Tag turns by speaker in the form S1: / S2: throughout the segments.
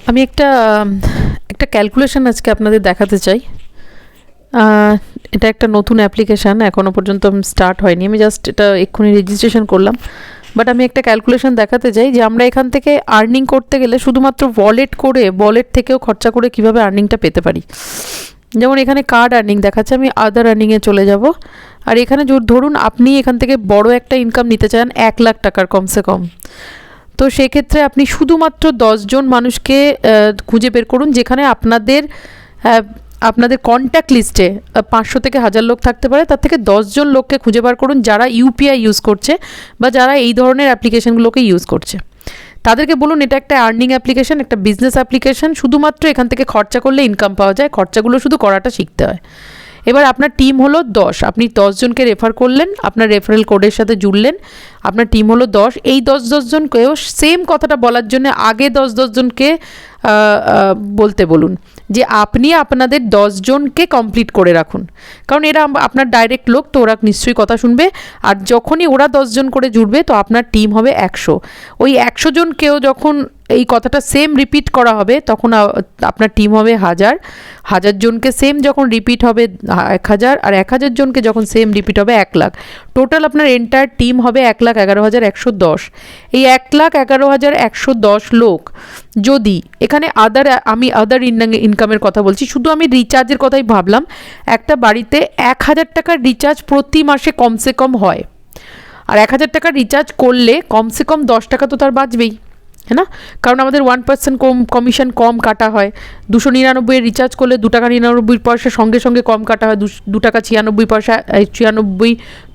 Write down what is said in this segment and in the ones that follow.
S1: আমি একটা একটা ক্যালকুলেশন আজকে আপনাদের দেখাতে চাই। এটা একটা নতুন অ্যাপ্লিকেশান, এখনও পর্যন্ত স্টার্ট হয়নি, আমি জাস্ট এটা এক্ষুনি রেজিস্ট্রেশন করলাম। বাট আমি একটা ক্যালকুলেশন দেখাতে চাই যে আমরা এখান থেকে আর্নিং করতে গেলে শুধুমাত্র ওয়ালেট থেকেও খরচা করে কীভাবে আর্নিংটা পেতে পারি। যেমন এখানে কার্ড আর্নিং দেখাচ্ছে, আমি আদার আর্নিংয়ে চলে যাব। আর এখানে ধরুন আপনি এখান থেকে বড় একটা ইনকাম নিতে চান 1,00,000 টাকার কমসে কম, তো সেক্ষেত্রে আপনি শুধুমাত্র 10 জন মানুষকে খুঁজে বের করুন যেখানে আপনাদের কন্ট্যাক্ট লিস্টে 500 থেকে 1000 লোক থাকতে পারে। তার থেকে 10 জন লোককে খুঁজে বার করুন যারা ইউপিআই ইউজ করছে বা যারা এই ধরনের অ্যাপ্লিকেশনগুলোকে ইউজ করছে। তাদেরকে বলুন এটা একটা আর্নিং অ্যাপ্লিকেশন, একটা বিজনেস অ্যাপ্লিকেশন, শুধুমাত্র এখান থেকে খরচা করলে ইনকাম পাওয়া যায়, খরচাগুলো শুধু করাটা শিখতে হয়। এবার আপনার টিম হলো 10, আপনি 10 জনকে রেফার করলেন, আপনার রেফারেল কোডের সাথে জুড়লেন, আপনার টিম হলো 10। এই 10 জনকেও সেম কথাটা বলার জন্য আগে 10 জনকে বলতে বলুন যে আপনি আপনাদের 10 জনকে কমপ্লিট করে রাখুন, কারণ এরা আপনার ডাইরেক্ট লোক, তো ওরা নিশ্চয়ই কথা শুনবে। আর যখনই ওরা 10 জন করে জুড়বে তো আপনার টিম হবে 100। ওই 100 জনকেও যখন এই কথাটা সেম রিপিট করা হবে তখন আপনার টিম হবে 1000 জনকে সেম যখন রিপিট হবে 1000, আর 1000 জনকে যখন সেম রিপিট হবে 1,00,000। টোটাল আপনার এন্টায়ার টিম হবে 1,11,110। এই 1,11,110 লোক যদি এখানে আমি আদার ইনকামের কথা বলছি, শুধু আমি রিচার্জের কথাই ভাবলাম, একটা বাড়িতে 1,000 টাকার রিচার্জ প্রতি মাসে কমসে কম হয়। আর 1,000 টাকার রিচার্জ করলে কমসে কম 10 টাকা তো তার বাঁচবেই, হ্যাঁ না? কারণ আমাদের 1% কমিশন কম কাটা হয়। 299 রিচার্জ করলে 2 টাকা 99 পয়সা সঙ্গে সঙ্গে কম কাটা হয়, 2 টাকা 96 পয়সা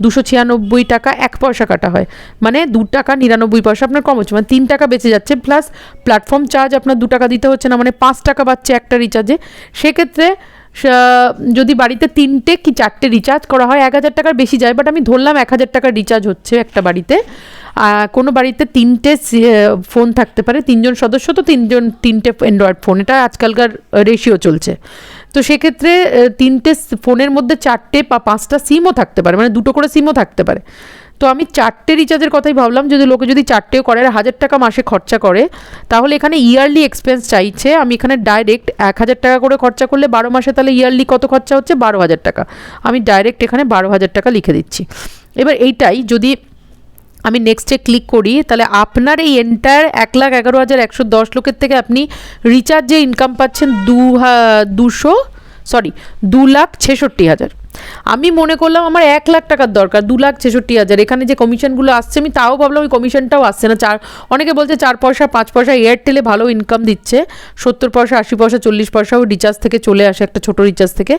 S1: 296 টাকা 1 পয়সা কাটা হয়, মানে 2 টাকা 99 পয়সা আপনার কম হচ্ছে, মানে 3 টাকা বেঁচে যাচ্ছে। প্লাস প্ল্যাটফর্ম চার্জ আপনার 2 টাকা দিতে হচ্ছে না, মানে 5 টাকা বাঁচছে একটা রিচার্জে। সেক্ষেত্রে যদি বাড়িতে 3টে কি 4টে রিচার্জ করা হয় 1,000 টাকার বেশি যায়, বাট আমি ধরলাম 1,000 টাকার রিচার্জ হচ্ছে একটা বাড়িতে। কোনো বাড়িতে 3টে ফোন থাকতে পারে, 3 জন সদস্য, তো 3টে অ্যান্ড্রয়েড ফোন, এটা আজকালকার রেশিও চলছে। তো সেক্ষেত্রে 3টে ফোনের মধ্যে 4টে বা 5টা সিমও থাকতে পারে, মানে 2টো করে সিমও থাকতে পারে। তো আমি 4টে রিচার্জের কথাই ভাবলাম, যদি লোকে যদি 4টেও করে আর 1,000 টাকা মাসে খরচা করে, তাহলে এখানে ইয়ারলি এক্সপেন্স চাইছে। আমি এখানে ডাইরেক্ট 1,000 টাকা করে খরচা করলে 12 মাসে তাহলে ইয়ারলি কত খরচা হচ্ছে 12,000 টাকা। আমি ডাইরেক্ট এখানে 12,000 টাকা লিখে দিচ্ছি। এবার এইটাই যদি আমি নেক্সটে ক্লিক করি তাহলে আপনার এই এন্টায়ার 1,11,110 লোকের থেকে আপনি রিচার্জে ইনকাম পাচ্ছেন 2,66,000। আমি মনে করলাম আমার 1,00,000 টাকার দরকার, 2,66,000। এখানে যে কমিশনগুলো আসছে আমি তাও ভাবলাম ওই কমিশনটাও আসছে না। অনেকে বলছে 4 পয়সা 5 পয়সা। এয়ারটেলে ভালো ইনকাম দিচ্ছে, 70 পয়সা 80 পয়সা 40 পয়সাও রিচার্জ থেকে চলে আসে, একটা ছোটো রিচার্জ থেকে।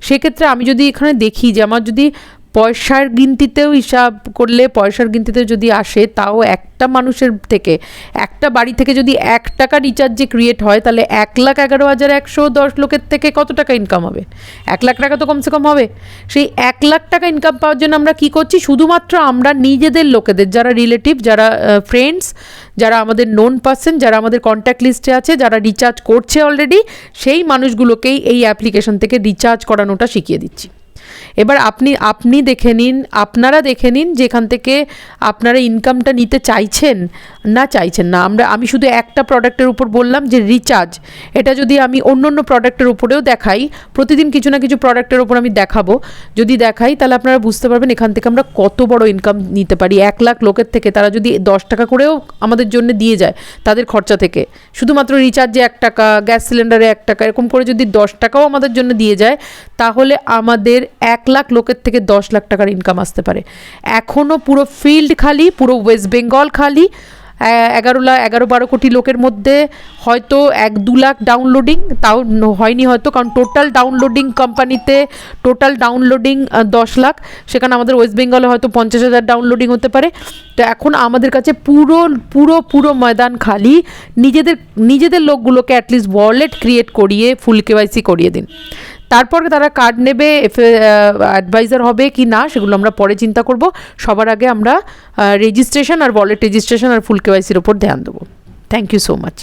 S1: সেক্ষেত্রে আমি যদি এখানে দেখি যে আমার যদি পয়সার গিনতিতেও হিসাব করলে পয়সার গিনতিতে যদি আসে, তাও একটা মানুষের থেকে, একটা বাড়ি থেকে যদি 1 টাকা রিচার্জ যে ক্রিয়েট হয়, তাহলে 1,11,110 লোকের থেকে কত টাকা ইনকাম হবে? 1,00,000 টাকা তো কমসে কম হবে। সেই 1,00,000 টাকা ইনকাম পাওয়ার জন্য আমরা কি করছি? শুধুমাত্র আমরা নিজেদের লোকেদের, যারা রিলেটিভ, যারা ফ্রেন্ডস, যারা আমাদের নোন পার্সন, যারা আমাদের কন্ট্যাক্ট লিস্টে আছে, যারা রিচার্জ করছে অলরেডি, সেই মানুষগুলোকেই এই অ্যাপ্লিকেশন থেকে রিচার্জ করানোটা শিখিয়ে দিচ্ছি। এবার আপনি দেখে নিন, আপনারা দেখে নিন যেখান থেকে আপনারা ইনকামটা নিতে চাইছেন না। আমি শুধু একটা প্রোডাক্টের উপর বললাম যে রিচার্জ, এটা যদি আমি অন্য প্রোডাক্টের উপরেও দেখাই, প্রতিদিন কিছু না কিছু প্রোডাক্টের উপর আমি দেখাবো, যদি দেখাই তাহলে আপনারা বুঝতে পারবেন এখান থেকে আমরা কত বড় ইনকাম নিতে পারি। 1,00,000 লোকের থেকে তারা যদি 10 টাকা করেও আমাদের জন্য দিয়ে যায় তাদের খরচা থেকে, শুধুমাত্র রিচার্জে 1 টাকা, গ্যাস সিলিন্ডারে 1 টাকা, এরকম করে যদি 10 টাকাও আমাদের জন্য দিয়ে যায়, তাহলে আমাদের 1,00,000 লোকের থেকে 10,00,000 টাকার ইনকাম আসতে পারে। এখনও পুরো ফিল্ড খালি, পুরো ওয়েস্ট বেঙ্গল খালি। 11-12 কোটি লোকের মধ্যে হয়তো 1-2 লাখ ডাউনলোডিং, তাও হয়নি হয়তো, কারণ টোটাল ডাউনলোডিং কোম্পানিতে টোটাল ডাউনলোডিং 10 লাখ, সেখানে আমাদের ওয়েস্ট বেঙ্গলে হয়তো 50,000 ডাউনলোডিং হতে পারে। তো এখন আমাদের কাছে পুরো ময়দান খালি। নিজেদের লোকগুলোকে অ্যাটলিস্ট ওয়ালেট ক্রিয়েট করিয়ে ফুল কেওয়াইসি করিয়ে দিন। তারপর তারা কার্ড নেবে, অ্যাডভাইজার হবে কি না সেগুলো আমরা পরে চিন্তা করব। সবার আগে আমরা রেজিস্ট্রেশন আর ওয়ালেট রেজিস্ট্রেশন আর ফুল কেওয়াইসির ওপর ধ্যান দেবো। Thank you so much.